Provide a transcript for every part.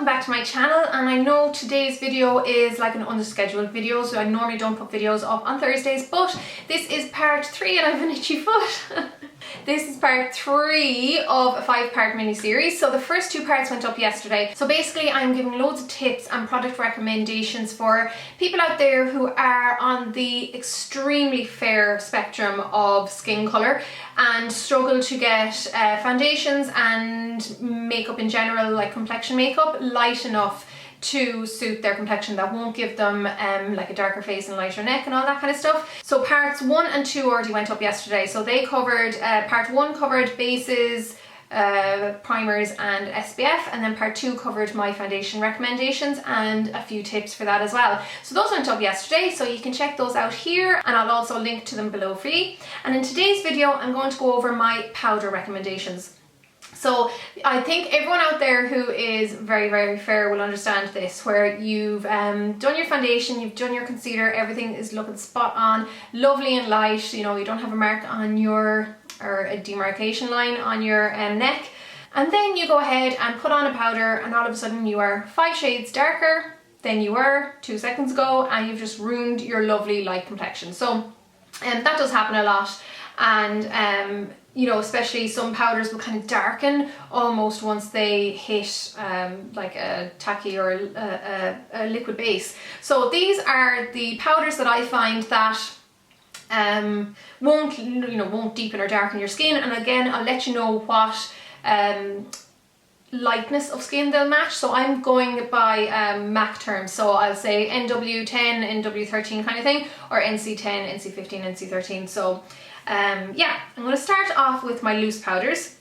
back to my channel, and I know today's video is like an unscheduled video, so I normally don't put videos up on Thursdays, but this is part 3 and I have an itchy foot. This is part 3 of a 5-part mini-series. So the first 2 parts went up yesterday. So basically I'm giving loads of tips and product recommendations for people out there who are on the extremely fair spectrum of skin colour and struggle to get foundations and makeup in general, like complexion makeup, light enough to suit their complexion, that won't give them like a darker face and lighter neck and all that kind of stuff. So parts 1 and 2 already went up yesterday. So they covered, part 1 covered bases, primers and SPF, and then part 2 covered my foundation recommendations and a few tips for that as well. So those went up yesterday, so you can check those out here, and I'll also link to them below for you. And in today's video I'm going to go over my powder recommendations. So I think everyone out there who is very, very fair will understand this, where you've done your foundation, you've done your concealer, everything is looking spot on, lovely and light, you know, you don't have a mark on your, or a demarcation line on your neck, and then you go ahead and put on a powder and all of a sudden you are 5 shades darker than you were 2 seconds ago, and you've just ruined your lovely light complexion. So that does happen a lot, and you know, especially some powders will kind of darken almost once they hit like a tacky or a liquid base. So these are the powders that I find that won't deepen or darken your skin. And again, I'll let you know what lightness of skin they'll match. So I'm going by MAC terms, so I'll say NW10, NW13 kind of thing, or NC10, NC15, NC13. So yeah, I'm going to start off with my loose powders.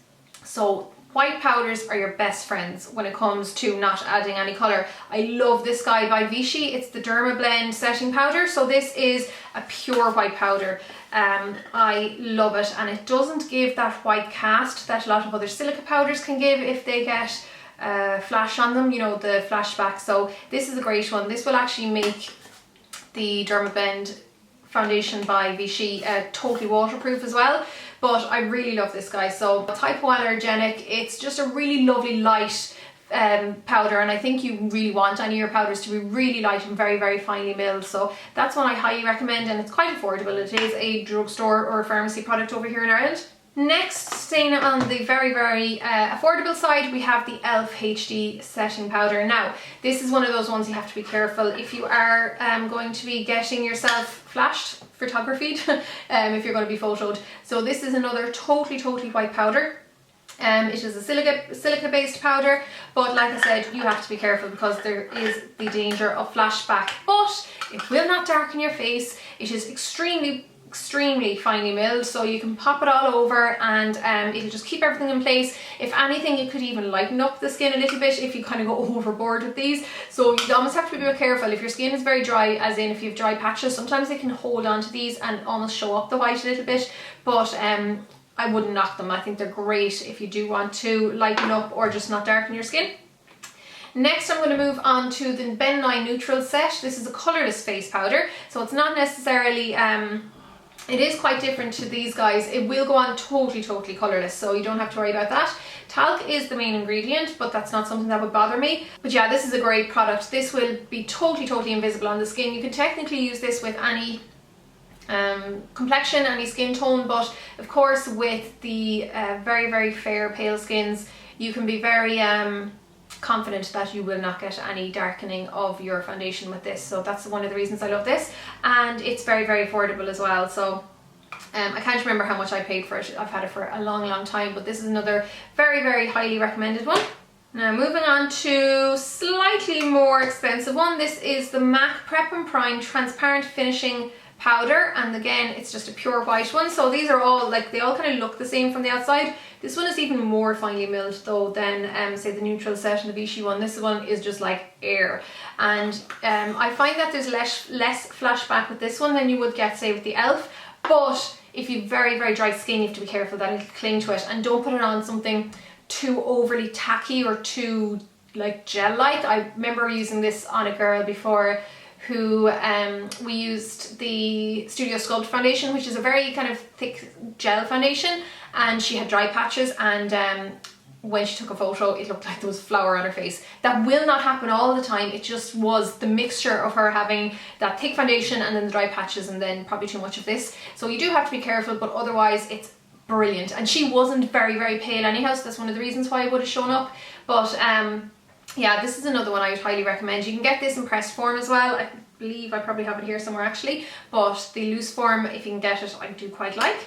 So white powders are your best friends when it comes to not adding any colour. I love this guy by Vichy. It's the DermaBlend setting powder. So this is a pure white powder. I love it, and it doesn't give that white cast that a lot of other silica powders can give if they get flash on them, you know, the flashback. So this is a great one. This will actually make the DermaBlend foundation by Vichy totally waterproof as well, but I really love this guy. So it's hypoallergenic, it's just a really lovely light powder, and I think you really want any of your powders to be really light and very, very finely milled. So that's one I highly recommend, and it's quite affordable. It is a drugstore or a pharmacy product over here in Ireland. Next, staying on the very, very affordable side, we have the e.l.f. HD setting powder. Now, this is one of those ones you have to be careful if you are going to be getting yourself flashed, photographied, if you're going to be photoed. So this is another totally white powder. It is a silica based powder, but like I said, you have to be careful because there is the danger of flashback, but it will not darken your face. It is extremely finely milled, so you can pop it all over, and it'll just keep everything in place. If anything, it could even lighten up the skin a little bit if you kind of go overboard with these. So you almost have to be a bit careful. If your skin is very dry, as in if you have dry patches, sometimes they can hold on to these and almost show up the white a little bit, but I wouldn't knock them. I think they're great if you do want to lighten up or just not darken your skin. Next, I'm going to move on to the Ben Nye Neutral set. This is a colourless face powder, so it's not necessarily it is quite different to these guys. It will go on totally colourless, so you don't have to worry about that. Talc is the main ingredient, but that's not something that would bother me. But yeah, this is a great product. This will be totally invisible on the skin. You can technically use this with any complexion, any skin tone, but of course with the very fair pale skins, you can be very confident that you will not get any darkening of your foundation with this. So that's one of the reasons I love this, and it's very affordable as well. So I can't remember how much I paid for it. I've had it for a long time, but this is another very highly recommended one. Now moving on to slightly more expensive one. This is the MAC Prep and Prime Transparent Finishing Powder, and again it's just a pure white one. So these are all like, they all kind of look the same from the outside. This one is even more finely milled though than say the neutral set and the Vichy one. This one is just like air, and I find that there's less flashback with this one than you would get say with the e.l.f. But if you've very dry skin, you have to be careful that it'll cling to it, and don't put it on something too overly tacky or too like gel-like. I remember using this on a girl before who we used the Studio Sculpt foundation, which is a very kind of thick gel foundation, and she had dry patches, and when she took a photo, it looked like there was flour on her face. That will not happen all the time. It just was the mixture of her having that thick foundation and then the dry patches and then probably too much of this. So you do have to be careful, but otherwise it's brilliant. And she wasn't very, very pale anyhow, so that's one of the reasons why it would have shown up. But yeah, this is another one I would highly recommend. You can get this in pressed form as well. I believe I probably have it here somewhere actually, but the loose form, if you can get it, I do quite like.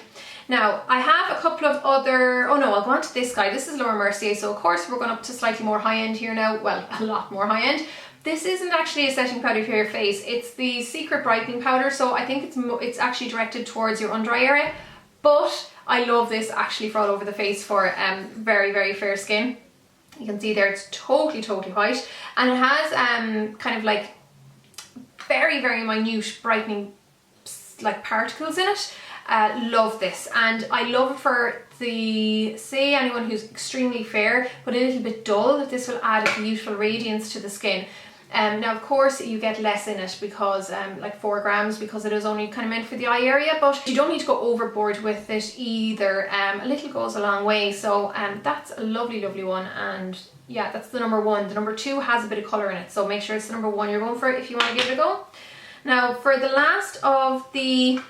Now, I have a couple of other, oh no, I'll go on to this guy. This is Laura Mercier, so of course we're going up to slightly more high-end here now. Well, a lot more high-end. This isn't actually a setting powder for your face. It's the Secret Brightening Powder, so I think it's actually directed towards your under eye area. But I love this actually for all over the face for very, very fair skin. You can see there it's totally, totally white. And it has kind of like very, very minute brightening like particles in it. Love this, and I love it for the, say anyone who's extremely fair but a little bit dull, this will add a beautiful radiance to the skin. Now of course you get less in it because like 4 grams, because it is only kind of meant for the eye area, but you don't need to go overboard with it either. A little goes a long way, so that's a lovely, lovely one. And yeah, that's the number 1. The number 2 has a bit of colour in it, so make sure it's the number 1 you're going for if you want to give it a go. Now for the last of the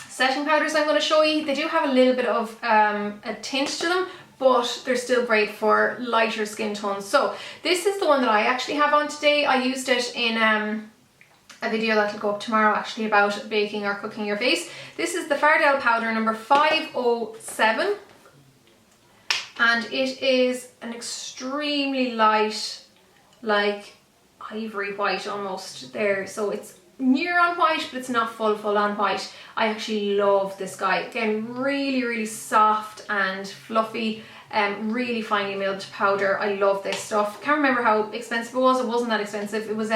setting powders I'm going to show you, they do have a little bit of a tint to them, but they're still great for lighter skin tones. So this is the one that I actually have on today. I used it in a video that'll go up tomorrow actually about baking or cooking your face. This is the FARDEL powder number 507, and it is an extremely light, like ivory white almost there. So it's near on white, but it's not full on white. I actually love this guy. Again, really, really soft and fluffy, really finely milled powder. I love this stuff. Can't remember how expensive it was. It wasn't that expensive. It was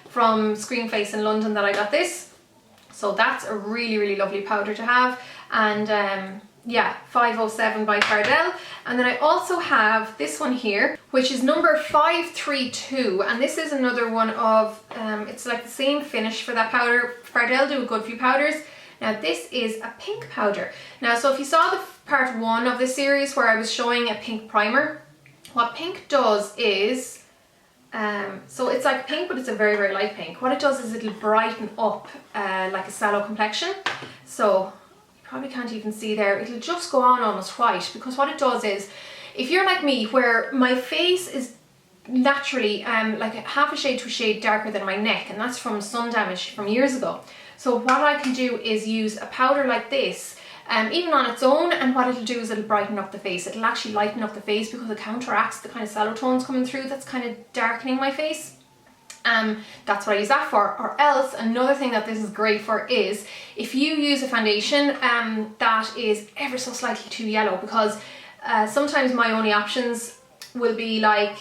from Screenface in London that I got this. So that's a really, really lovely powder to have. And yeah, 507 by FARDEL. And then I also have this one here, which is number 532, and this is another one of, it's like the same finish for that powder. FARDEL do a good few powders. Now this is a pink powder. Now, so if you saw the part 1 of the series where I was showing a pink primer, what pink does is, so it's like pink, but it's a very, very light pink. What it does is it'll brighten up like a sallow complexion. So probably can't even see there, it'll just go on almost white, because what it does is, if you're like me where my face is naturally like half a shade to a shade darker than my neck, and that's from sun damage from years ago. So what I can do is use a powder like this, even on its own, and what it'll do is it'll brighten up the face. It'll actually lighten up the face because it counteracts the kind of sallow tones coming through that's kind of darkening my face. That's what I use that for. Or else, another thing that this is great for is if you use a foundation that is ever so slightly too yellow, because sometimes my only options will be like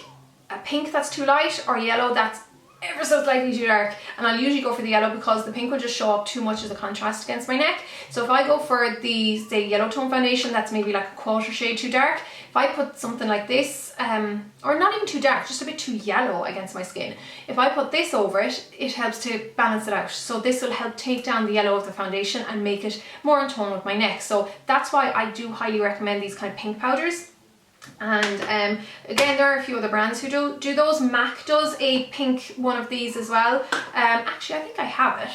a pink that's too light or yellow that's ever so slightly too dark, and I'll usually go for the yellow because the pink will just show up too much as a contrast against my neck. So if I go for the, say, yellow tone foundation that's maybe like a quarter shade too dark, if I put something like this, or not even too dark, just a bit too yellow against my skin, if I put this over it, it helps to balance it out. So this will help take down the yellow of the foundation and make it more in tone with my neck. So that's why I do highly recommend these kind of pink powders. And again, there are a few other brands who do those. MAC does a pink one of these as well. Actually, I think I have it.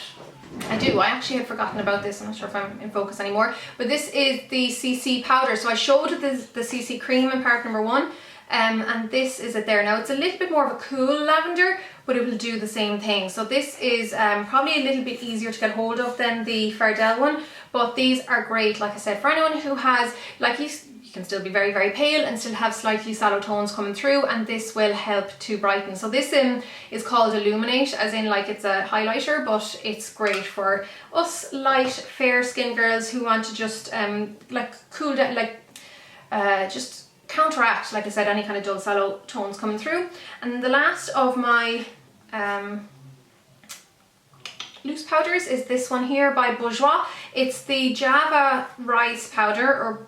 I do. I actually had forgotten about this. I'm not sure if I'm in focus anymore. But this is the CC powder. So I showed the CC cream in part number 1. And this is it there. Now it's a little bit more of a cool lavender, but it will do the same thing. So this is probably a little bit easier to get hold of than the FARDEL one. But these are great, like I said, for anyone who has, like, you can still be very, very pale and still have slightly sallow tones coming through, and this will help to brighten. So this is called Illuminate, as in like it's a highlighter, but it's great for us light, fair skin girls who want to just like cool down, like just counteract, like I said, any kind of dull sallow tones coming through. And the last of my loose powders is this one here by BOURJOIS. It's the Java rice powder, or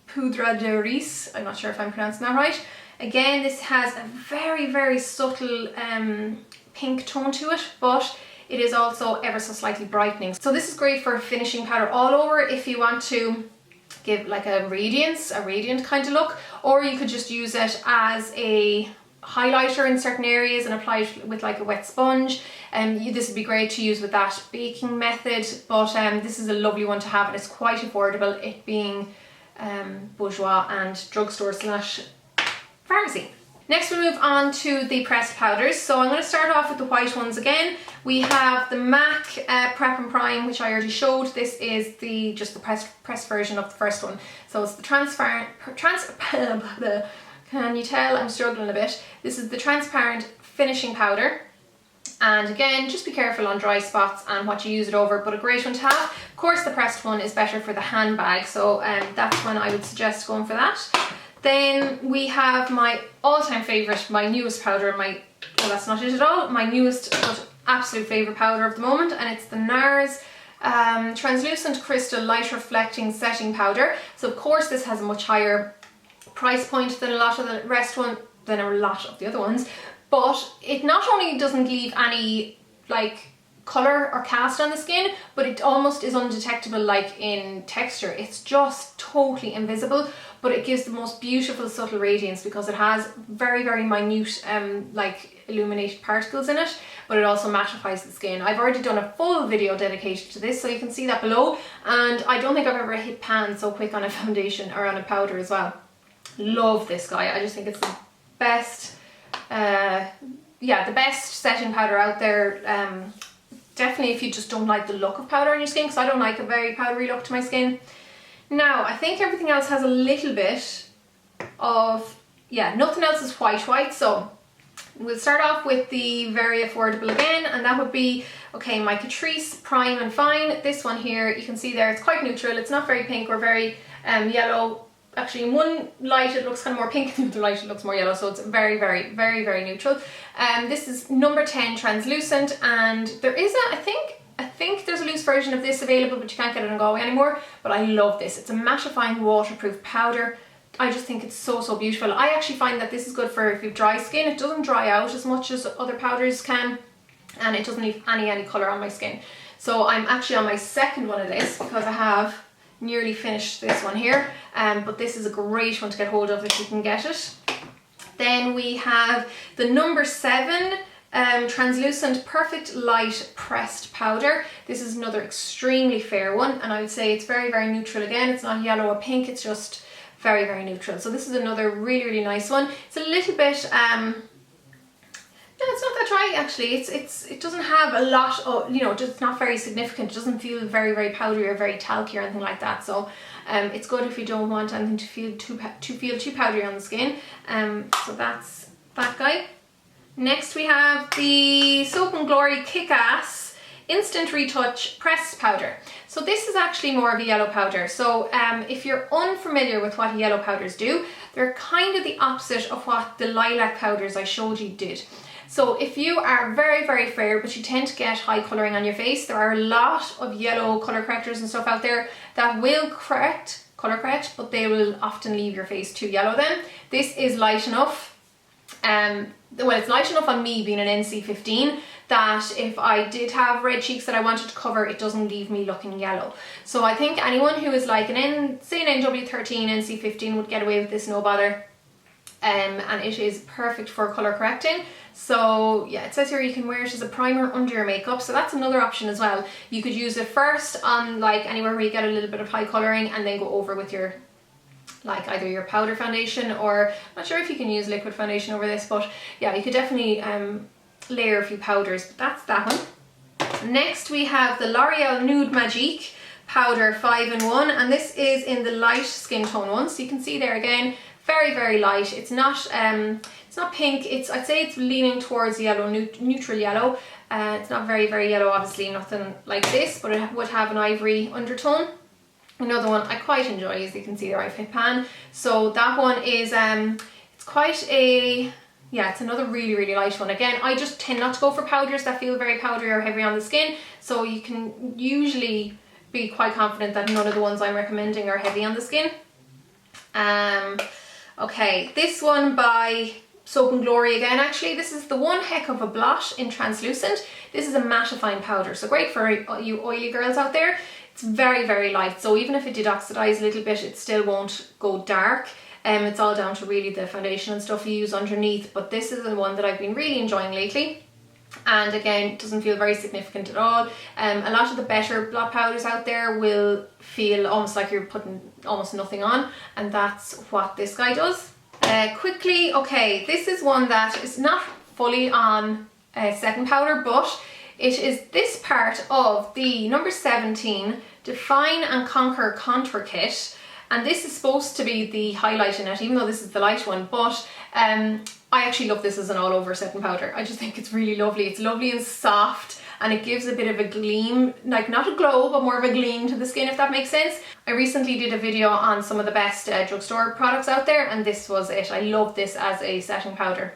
poudre de riz. I'm not sure if I'm pronouncing that right. Again, this has a very, very subtle pink tone to it, but it is also ever so slightly brightening. So this is great for finishing powder all over if you want to give like a radiant kind of look, or you could just use it as a highlighter in certain areas and apply it with like a wet sponge. This would be great to use with that baking method, but this is a lovely one to have, and it's quite affordable, it being Bourjois and drugstore / pharmacy. Next we move on to the pressed powders. So I'm going to start off with the white ones again. We have the MAC Prep and Prime, which I already showed. This is just the pressed version of the first one. So it's the transparent, can you tell I'm struggling a bit? This is the transparent finishing powder. And again, just be careful on dry spots and what you use it over, but a great one to have. Of course, the pressed one is better for the handbag, so that's when I would suggest going for that. Then we have my all-time favourite, my newest powder, well, that's not it at all, my newest but absolute favourite powder of the moment, and it's the NARS Translucent Crystal Light Reflecting Setting Powder. So of course this has a much higher price point than a lot of the other ones, but it not only doesn't leave any like colour or cast on the skin, but it almost is undetectable like in texture. It's just totally invisible, but it gives the most beautiful subtle radiance because it has very, very minute like illuminated particles in it, but it also mattifies the skin. I've already done a full video dedicated to this, so you can see that below, and I don't think I've ever hit pan so quick on a foundation or on a powder as well. Love this guy. I just think it's the best, the best setting powder out there. Definitely if you just don't like the look of powder on your skin, because I don't like a very powdery look to my skin. Now, I think everything else has a little bit of, nothing else is white, so we'll start off with the very affordable again, and that would be, okay, my Catrice Prime and Fine. This one here, you can see there, it's quite neutral. It's not very pink or very yellow. Actually, in one light it looks kind of more pink, in the other light it looks more yellow, so it's very, very, very, very neutral. This is number 10 translucent, and there is I think there's a loose version of this available, but you can't get it in Galway anymore. But I love this. It's a mattifying waterproof powder. I just think it's so, so beautiful. I actually find that this is good for if you have dry skin. It doesn't dry out as much as other powders can, and it doesn't leave any colour on my skin. So I'm actually on my second one of this because I have nearly finished this one here, but this is a great one to get hold of if you can get it. Then we have the number 7 translucent perfect light pressed powder. This is another extremely fair one, and I would say it's very, very neutral again. It's not yellow or pink, it's just very, very neutral. So this is another really, really nice one. It's a little bit no, it's not that dry actually. It doesn't have a lot of, just not very significant. It doesn't feel very, very powdery or very talky or anything like that. So it's good if you don't want anything to feel too powdery on the skin. So that's that guy. Next we have the Soap & Glory Kick-Ass Instant Retouch Pressed Powder. So this is actually more of a yellow powder. So if you're unfamiliar with what yellow powders do, they're kind of the opposite of what the lilac powders I showed you did. So if you are very, very fair, but you tend to get high colouring on your face, there are a lot of yellow colour correctors and stuff out there that will colour correct, but they will often leave your face too yellow then. This is light enough. Well, it's light enough on me being an NC15 that if I did have red cheeks that I wanted to cover, it doesn't leave me looking yellow. So I think anyone who is like say an NW13, NC15 would get away with this no bother. And it is perfect for colour correcting. So yeah, it says here you can wear it as a primer under your makeup, so that's another option as well. You could use it first on like anywhere where you get a little bit of high colouring, and then go over with your like either your powder foundation, or I'm not sure if you can use liquid foundation over this, but yeah, you could definitely layer a few powders. But that's that one. Next we have the L'Oreal Nude Magique Powder 5-in-1, and this is in the light skin tone one, so you can see there again, very, very light. It's not pink. I'd say it's leaning towards yellow, neutral yellow. It's not very, very yellow, obviously, nothing like this, but it would have an ivory undertone. Another one I quite enjoy, as you can see there, I've hit pan. So that one is it's quite a, it's another really, really light one. Again, I just tend not to go for powders that feel very powdery or heavy on the skin, so you can usually be quite confident that none of the ones I'm recommending are heavy on the skin. Okay, this one by Soap & Glory again, actually. This is the One Heck of a Blot in translucent. This is a mattifying powder, so great for you oily girls out there. It's very, very light, so even if it did oxidize a little bit, it still won't go dark. It's all down to really the foundation and stuff you use underneath, but this is the one that I've been really enjoying lately. And again, it doesn't feel very significant at all. A lot of the better blot powders out there will feel almost like you're putting almost nothing on, and that's what this guy does. Quickly, okay, this is one that is not fully on setting powder, but it is this part of the number 17 Define and Conquer Contour Kit, and this is supposed to be the highlight in it, even though this is the light one, but I actually love this as an all over setting powder. I just think it's really lovely. It's lovely and soft, and it gives a bit of a gleam, like not a glow, but more of a gleam to the skin, if that makes sense. I recently did a video on some of the best drugstore products out there, and this was it. I love this as a setting powder.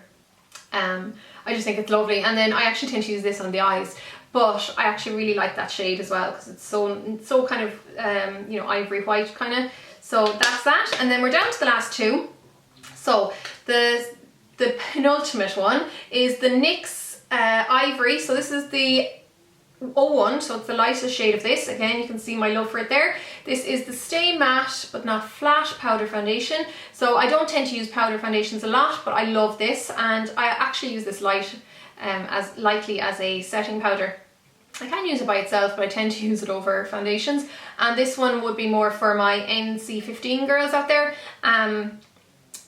I just think it's lovely, and then I actually tend to use this on the eyes, but I actually really like that shade as well because it's so kind of you know, ivory white kind of. So that's that, and then we're down to the last two. So the penultimate one is the NYX Ivory. So this is the 01, so it's the lightest shade of this. Again, you can see my love for it there. This is the Stay Matte but Not Flat powder foundation. So I don't tend to use powder foundations a lot, but I love this, and I actually use this light as lightly as a setting powder. I can use it by itself, but I tend to use it over foundations, and this one would be more for my NC15 girls out there.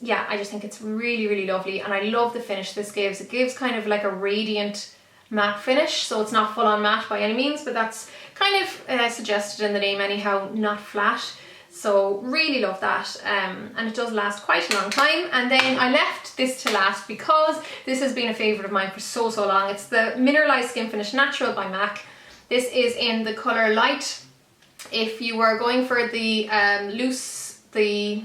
Yeah, I just think it's really, really lovely, and I love the finish this gives. It gives kind of like a radiant matte finish, so it's not full on matte by any means, but that's kind of suggested in the name anyhow, not flat. So really love that, and it does last quite a long time. And then I left this to last because this has been a favourite of mine for so long. It's the Mineralized Skin Finish Natural by MAC. This is in the colour Light. If you were going for the loose, the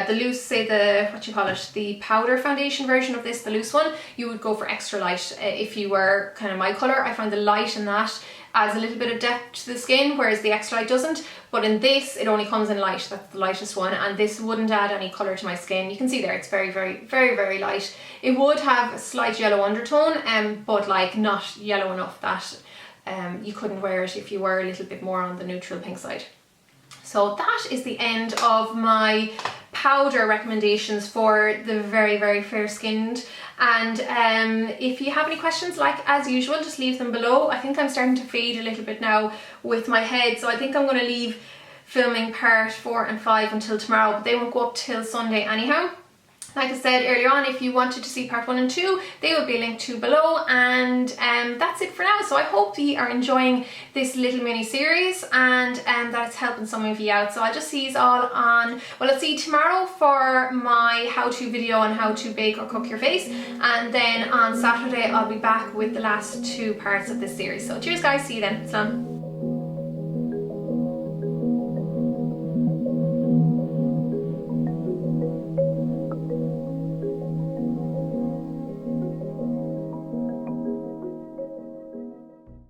loose, say the, what you call it, the powder foundation version of this, the loose one, you would go for extra light. If you were kind of my colour, I find the light in that adds a little bit of depth to the skin, whereas the extra light doesn't. But in this, it only comes in light. That's the lightest one, and this wouldn't add any colour to my skin. You can see there, it's very, very, very, very light. It would have a slight yellow undertone, but like not yellow enough that you couldn't wear it if you were a little bit more on the neutral pink side. So that is the end of my powder recommendations for the very, very fair skinned. And if you have any questions, like as usual, just leave them below. I think I'm starting to fade a little bit now with my head, so I think I'm going to leave filming part 4 and 5 until tomorrow, but they won't go up till Sunday anyhow. Like I said earlier on, if you wanted to see part 1 and 2, they will be linked to below, and that's it for now. So I hope you are enjoying this little mini series, and that it's helping some of you out. So I'll just see you all on, well, I'll see you tomorrow for my how-to video on how to bake or cook your face, and then on Saturday I'll be back with the last 2 parts of this series. So cheers guys, see you then. Salam.